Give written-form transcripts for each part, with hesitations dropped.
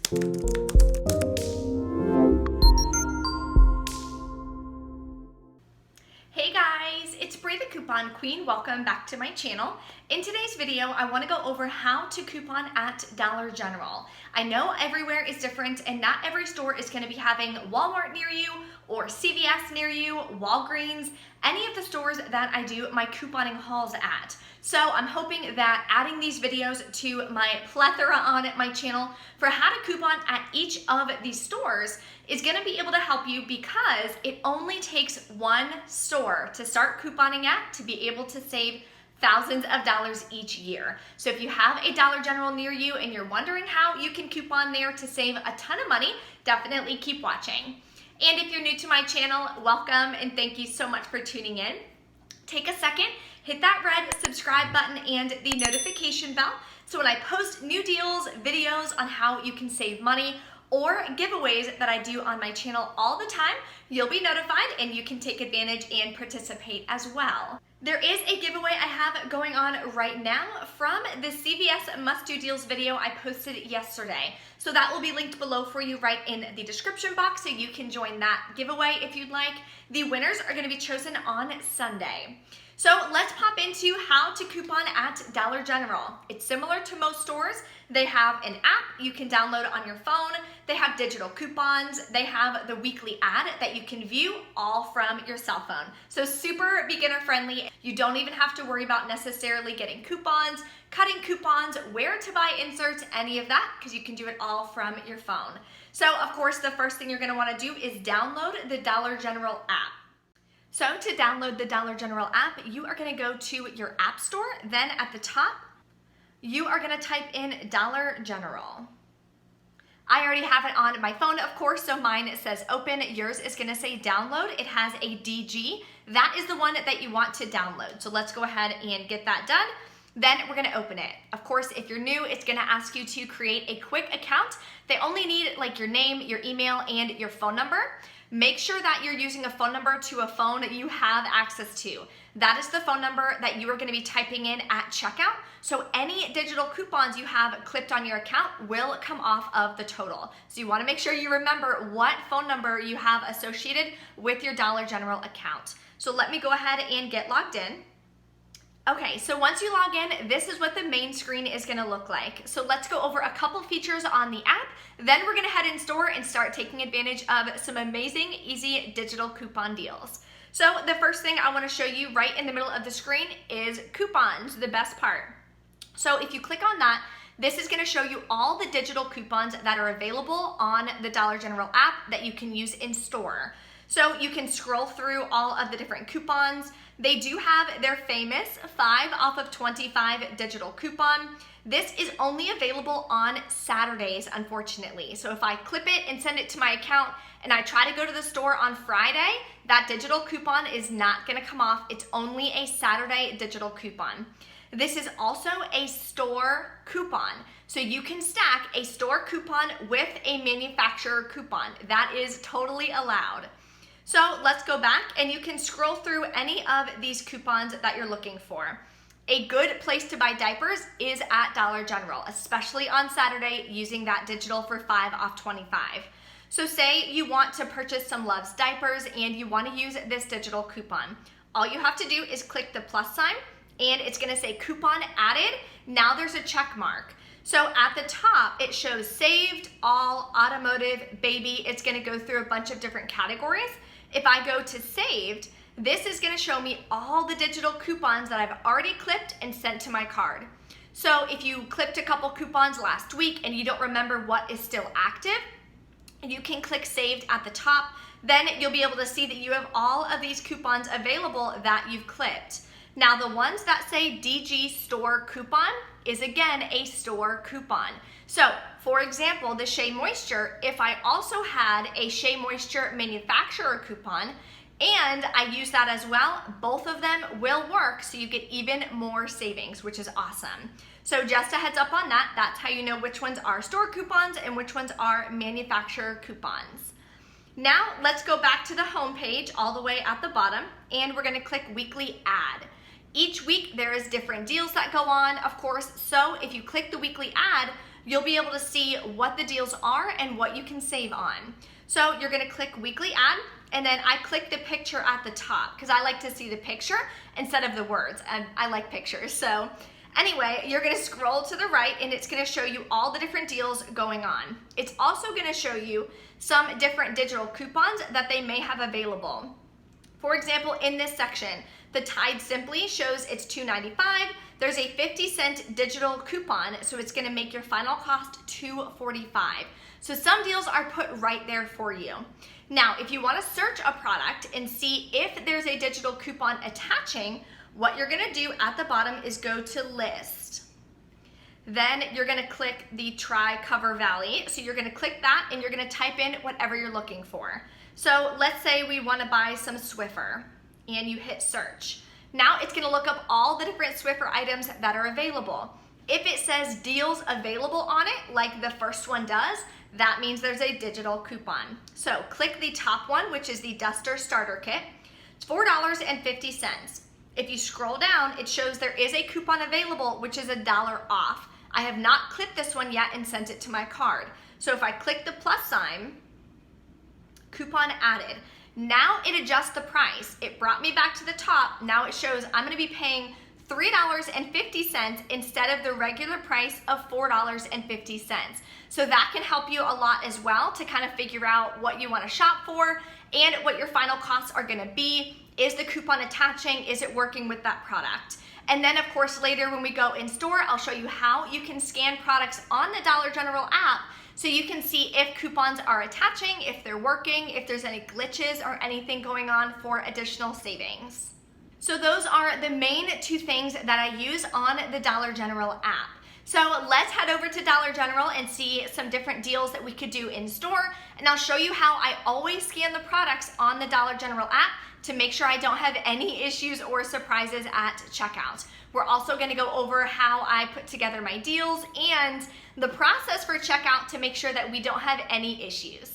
Hey guys, it's Bray the Coupon Queen. Welcome back to my channel. In today's video, I want to go over how to coupon at Dollar General. I know everywhere is different and not every store is going to be having Walmart near you or CVS near you, Walgreens, any of the stores that I do my couponing hauls at. So I'm hoping that adding these videos to my plethora on my channel for how to coupon at each of these stores is going to be able to help you, because it only takes one store to start couponing at to be able to save thousands of dollars each year. So if you have a Dollar General near you and you're wondering how you can coupon there to save a ton of money, definitely keep watching. And if you're new to my channel, welcome and thank you so much for tuning in. Take a second, hit that red subscribe button and the notification bell so when I post new deals, videos on how you can save money, or giveaways that I do on my channel all the time, you'll be notified and you can take advantage and participate as well. There is a giveaway I have going on right now from the CVS Must Do Deals video I posted yesterday. So that will be linked below for you right in the description box, so you can join that giveaway if you'd like. The winners are going to be chosen on Sunday. So let's pop into how to coupon at Dollar General. It's similar to most stores. They have an app you can download on your phone. They have digital coupons. They have the weekly ad that you can view all from your cell phone. So super beginner friendly. You don't even have to worry about necessarily getting coupons, cutting coupons, where to buy inserts, any of that, because you can do it all from your phone. So of course, the first thing you're going to want to do is download the Dollar General app. So to download the Dollar General app, you are going to go to your app store. Then at the top, you are going to type in Dollar General. I already have it on my phone, of course, so mine says open. Yours is going to say download. It has a DG. That is the one that you want to download. So let's go ahead and get that done. Then we're going to open it. Of course, if you're new, it's going to ask you to create a quick account. They only need like your name, your email, and your phone number. Make sure that you're using a phone number to a phone you have access to. That is the phone number that you are going to be typing in at checkout. So any digital coupons you have clipped on your account will come off of the total. So you want to make sure you remember what phone number you have associated with your Dollar General account. So let me go ahead and get logged in. Okay, so once you log in, this is what the main screen is going to look like. So let's go over a couple features on the app. Then we're going to head in store and start taking advantage of some amazing, easy digital coupon deals. So the first thing I want to show you right in the middle of the screen is coupons, the best part. So if you click on that, this is going to show you all the digital coupons that are available on the Dollar General app that you can use in store. So you can scroll through all of the different coupons. They do have their famous 5 off of 25 digital coupon. This is only available on Saturdays, unfortunately. So if I clip it and send it to my account and I try to go to the store on Friday, that digital coupon is not going to come off. It's only a Saturday digital coupon. This is also a store coupon. So you can stack a store coupon with a manufacturer coupon. That is totally allowed. So let's go back and you can scroll through any of these coupons that you're looking for. A good place to buy diapers is at Dollar General, especially on Saturday using that digital for 5 off 25. So say you want to purchase some Love's diapers and you want to use this digital coupon. All you have to do is click the plus sign and it's going to say coupon added. Now there's a check mark. So at the top, it shows saved, all, automotive, baby. It's going to go through a bunch of different categories. If I go to saved, this is going to show me all the digital coupons that I've already clipped and sent to my card. So if you clipped a couple coupons last week and you don't remember what is still active, you can click saved at the top. Then you'll be able to see that you have all of these coupons available that you've clipped. Now the ones that say DG store coupon is again a store coupon. So for example, the Shea Moisture, if I also had a Shea Moisture manufacturer coupon and I use that as well, both of them will work, so you get even more savings, which is awesome. So just a heads up on that, that's how you know which ones are store coupons and which ones are manufacturer coupons. Now let's go back to the home page all the way at the bottom and we're gonna click weekly ad. Each week there is different deals that go on, of course, so if you click the weekly ad, you'll be able to see what the deals are and what you can save on. So you're gonna click weekly ad, and then I click the picture at the top because I like to see the picture instead of the words, and I like pictures. So anyway, you're gonna scroll to the right and it's gonna show you all the different deals going on. It's also gonna show you some different digital coupons that they may have available. For example, in this section, the Tide Simply shows it's $2.95. There's a 50-cent digital coupon, so it's gonna make your final cost $2.45. So some deals are put right there for you. Now, if you wanna search a product and see if there's a digital coupon attaching, what you're gonna do at the bottom is go to List. Then you're gonna click the Try Cover Valley. So you're gonna click that and you're gonna type in whatever you're looking for. So let's say we wanna buy some Swiffer and you hit search. Now it's gonna look up all the different Swiffer items that are available. If it says deals available on it, like the first one does, that means there's a digital coupon. So click the top one, which is the Duster Starter Kit. It's $4.50. If you scroll down, it shows there is a coupon available, which is $1 off. I have not clicked this one yet and sent it to my card. So if I click the plus sign, coupon added. Now it adjusts the price. It brought me back to the top. Now it shows I'm gonna be paying $3.50 instead of the regular price of $4.50. So that can help you a lot as well to kind of figure out what you want to shop for and what your final costs are going to be. Is the coupon attaching? Is it working with that product? And then of course later when we go in store, I'll show you how you can scan products on the Dollar General app so you can see if coupons are attaching, if they're working, if there's any glitches or anything going on for additional savings. So those are the main two things that I use on the Dollar General app. So let's head over to Dollar General and see some different deals that we could do in store. And I'll show you how I always scan the products on the Dollar General app to make sure I don't have any issues or surprises at checkout. We're also gonna go over how I put together my deals and the process for checkout to make sure that we don't have any issues.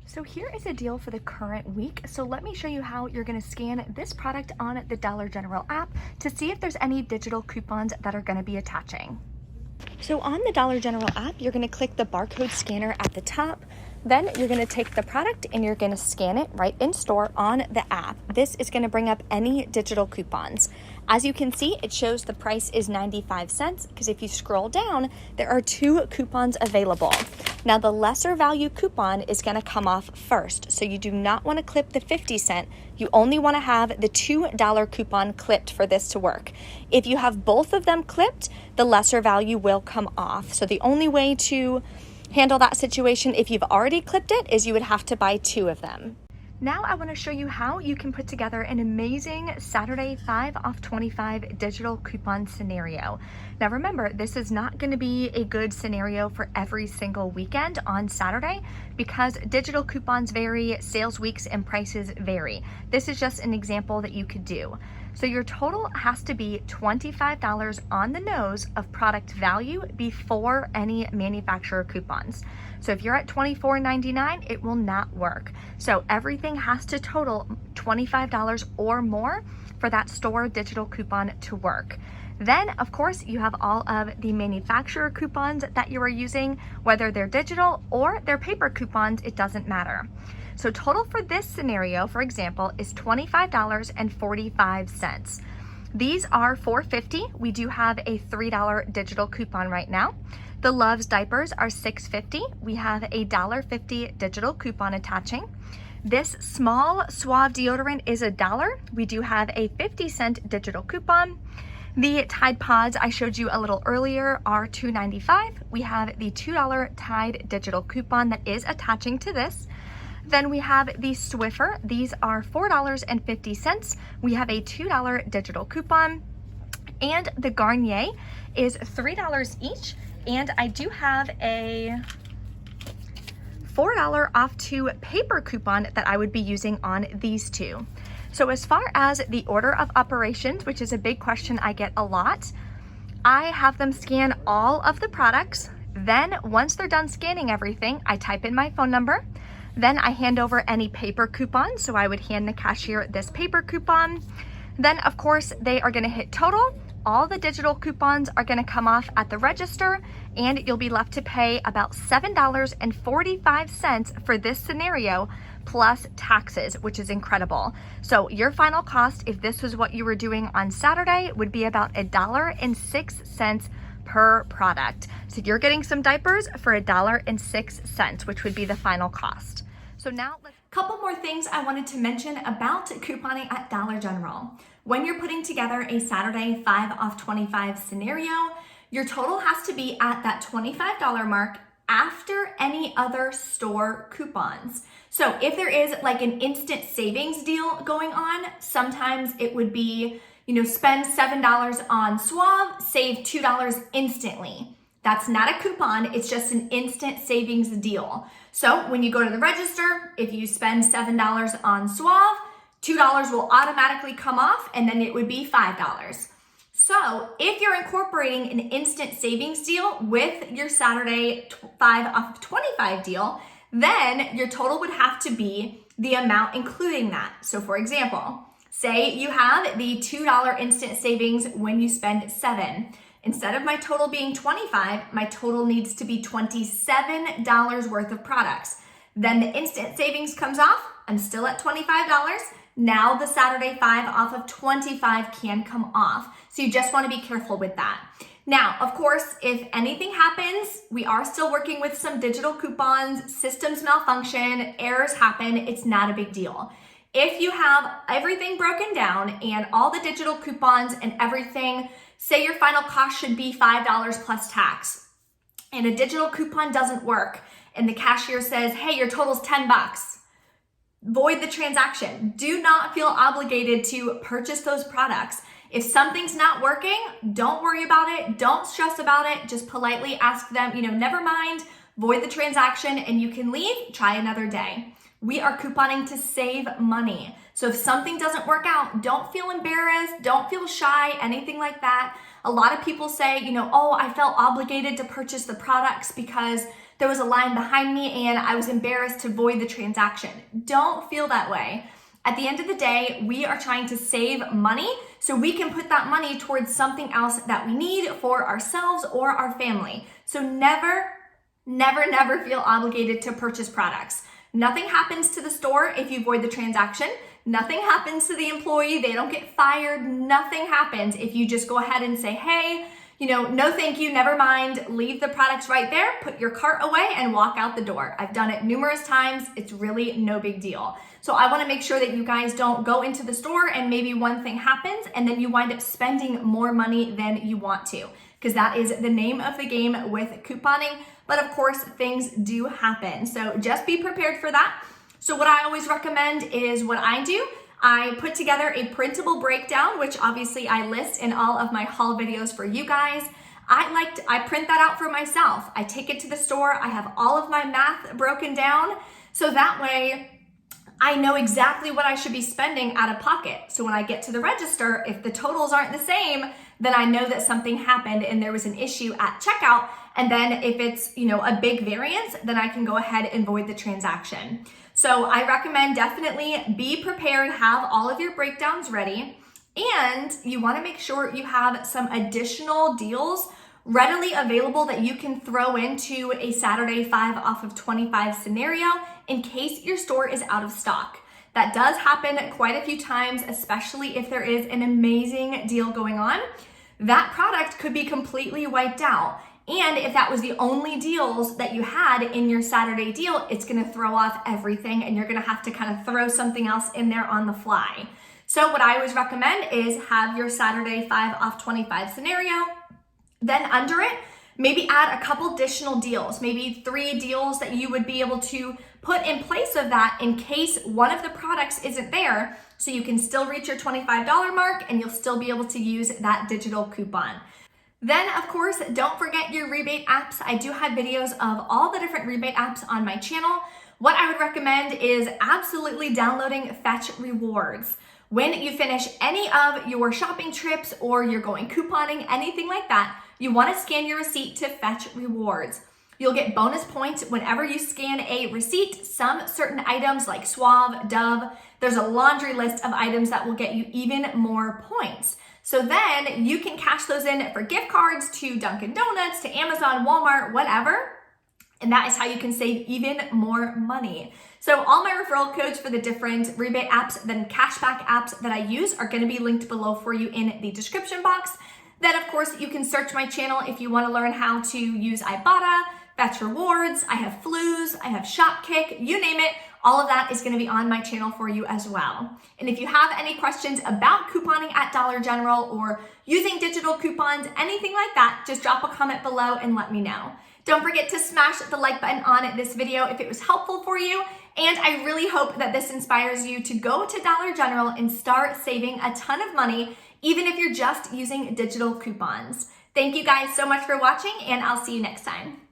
So here is a deal for the current week. So let me show you how you're gonna scan this product on the Dollar General app to see if there's any digital coupons that are gonna be attaching. So on the Dollar General app, you're gonna click the barcode scanner at the top. Then you're gonna take the product and you're gonna scan it right in store on the app. This is gonna bring up any digital coupons. As you can see, it shows the price is 95 cents because if you scroll down, there are 2 coupons available. Now the lesser value coupon is gonna come off first. So you do not wanna clip the 50 cent. You only wanna have the $2 coupon clipped for this to work. If you have both of them clipped, the lesser value will come off. So the only way to handle that situation if you've already clipped it is you would have to buy 2 of them. Now I want to show you how you can put together an amazing Saturday 5 off 25 digital coupon scenario. Now remember, this is not going to be a good scenario for every single weekend on Saturday because digital coupons vary, sales weeks and prices vary. This is just an example that you could do. So your total has to be $25 on the nose of product value before any manufacturer coupons. So if you're at $24.99, it will not work. So everything has to total $25 or more for that store digital coupon to work. Then, of course, you have all of the manufacturer coupons that you are using, whether they're digital or they're paper coupons, it doesn't matter. So total for this scenario, for example, is $25.45. These are $4.50. We do have a $3 digital coupon right now. The Love's diapers are $6.50. We have a $1.50 digital coupon attaching. This small Suave deodorant is $1. We do have a 50-cent digital coupon. The Tide Pods I showed you a little earlier are $2.95. We have the $2 Tide digital coupon that is attaching to this. Then we have the Swiffer. These are $4.50. We have a $2 digital coupon. And the Garnier is $3 each. And I do have a $4 off 2 paper coupon that I would be using on these 2. So as far as the order of operations, which is a big question I get a lot, I have them scan all of the products. Then once they're done scanning everything, I type in my phone number. Then I hand over any paper coupons. So I would hand the cashier this paper coupon. Then of course they are gonna hit total. all the digital coupons are going to come off at the register, and you'll be left to pay about $7.45 for this scenario, plus taxes, which is incredible. So your final cost, if this was what you were doing on Saturday, would be about $1.06 per product. So you're getting some diapers for $1.06, which would be the final cost. So now, couple more things I wanted to mention about couponing at Dollar General. When you're putting together a Saturday 5 off 25 scenario, your total has to be at that $25 mark after any other store coupons. So if there is like an instant savings deal going on, sometimes it would be, spend $7 on Suave, save $2 instantly. That's not a coupon, it's just an instant savings deal. So when you go to the register, if you spend $7 on Suave, $2 will automatically come off, and then it would be $5. So if you're incorporating an instant savings deal with your Saturday 5 off 25 deal, then your total would have to be the amount including that. So for example, say you have the $2 instant savings when you spend $7. Instead of my total being $25, my total needs to be $27 worth of products. Then the instant savings comes off, I'm still at $25. Now the Saturday 5 off of 25 can come off. So you just want to be careful with that. Now, of course, if anything happens, we are still working with some digital coupons, systems malfunction, errors happen, it's not a big deal. If you have everything broken down and all the digital coupons and everything, say your final cost should be $5 plus tax, and a digital coupon doesn't work, and the cashier says, hey, your total's $10. Void the transaction. Do not feel obligated to purchase those products. If something's not working, don't worry about it. Don't stress about it. Just politely ask them, never mind, void the transaction, and you can leave, try another day. We are couponing to save money. So if something doesn't work out, don't feel embarrassed, don't feel shy, anything like that. A lot of people say, oh, I felt obligated to purchase the products because there was a line behind me and I was embarrassed to void the transaction. Don't feel that way. At the end of the day, we are trying to save money so we can put that money towards something else that we need for ourselves or our family. So never, never, never feel obligated to purchase products. Nothing happens to the store if you void the transaction. Nothing happens to the employee. They don't get fired. Nothing happens if you just go ahead and say, hey, no thank you, never mind, leave the products right there, put your cart away and walk out the door. I've done it numerous times. It's really no big deal. So I want to make sure that you guys don't go into the store and maybe one thing happens and then you wind up spending more money than you want to, because that is the name of the game with couponing. But of course, things do happen. So just be prepared for that. So what I always recommend is what I do. I put together a printable breakdown, which obviously I list in all of my haul videos for you guys. I print that out for myself. I take it to the store. I have all of my math broken down. So that way I know exactly what I should be spending out of pocket. So when I get to the register, if the totals aren't the same, then I know that something happened and there was an issue at checkout. And then if it's, a big variance, then I can go ahead and void the transaction. So I recommend definitely be prepared, have all of your breakdowns ready, and you want to make sure you have some additional deals readily available that you can throw into a Saturday 5 off of 25 scenario in case your store is out of stock. That does happen quite a few times, especially if there is an amazing deal going on. That product could be completely wiped out. And if that was the only deals that you had in your Saturday deal, it's gonna throw off everything and you're gonna have to kind of throw something else in there on the fly. So what I always recommend is have your Saturday 5 off 25 scenario, then under it, maybe add a couple additional deals, maybe 3 deals that you would be able to put in place of that in case one of the products isn't there, so you can still reach your $25 mark and you'll still be able to use that digital coupon. Then, of course, don't forget your rebate apps. I do have videos of all the different rebate apps on my channel. What I would recommend is absolutely downloading Fetch Rewards. When you finish any of your shopping trips or you're going couponing, anything like that, you want to scan your receipt to Fetch Rewards. You'll get bonus points whenever you scan a receipt. Some certain items like Suave, Dove, there's a laundry list of items that will get you even more points. So then you can cash those in for gift cards to Dunkin' Donuts, to Amazon, Walmart, whatever. And that is how you can save even more money. So all my referral codes for the different rebate apps and cashback apps that I use are going to be linked below for you in the description box. Then of course you can search my channel if you want to learn how to use Ibotta, Fetch Rewards, I have Flues, I have Shopkick, you name it. All of that is going to be on my channel for you as well. And if you have any questions about couponing at Dollar General or using digital coupons, anything like that, just drop a comment below and let me know. Don't forget to smash the like button on this video if it was helpful for you. And I really hope that this inspires you to go to Dollar General and start saving a ton of money, even if you're just using digital coupons. Thank you guys so much for watching, and I'll see you next time.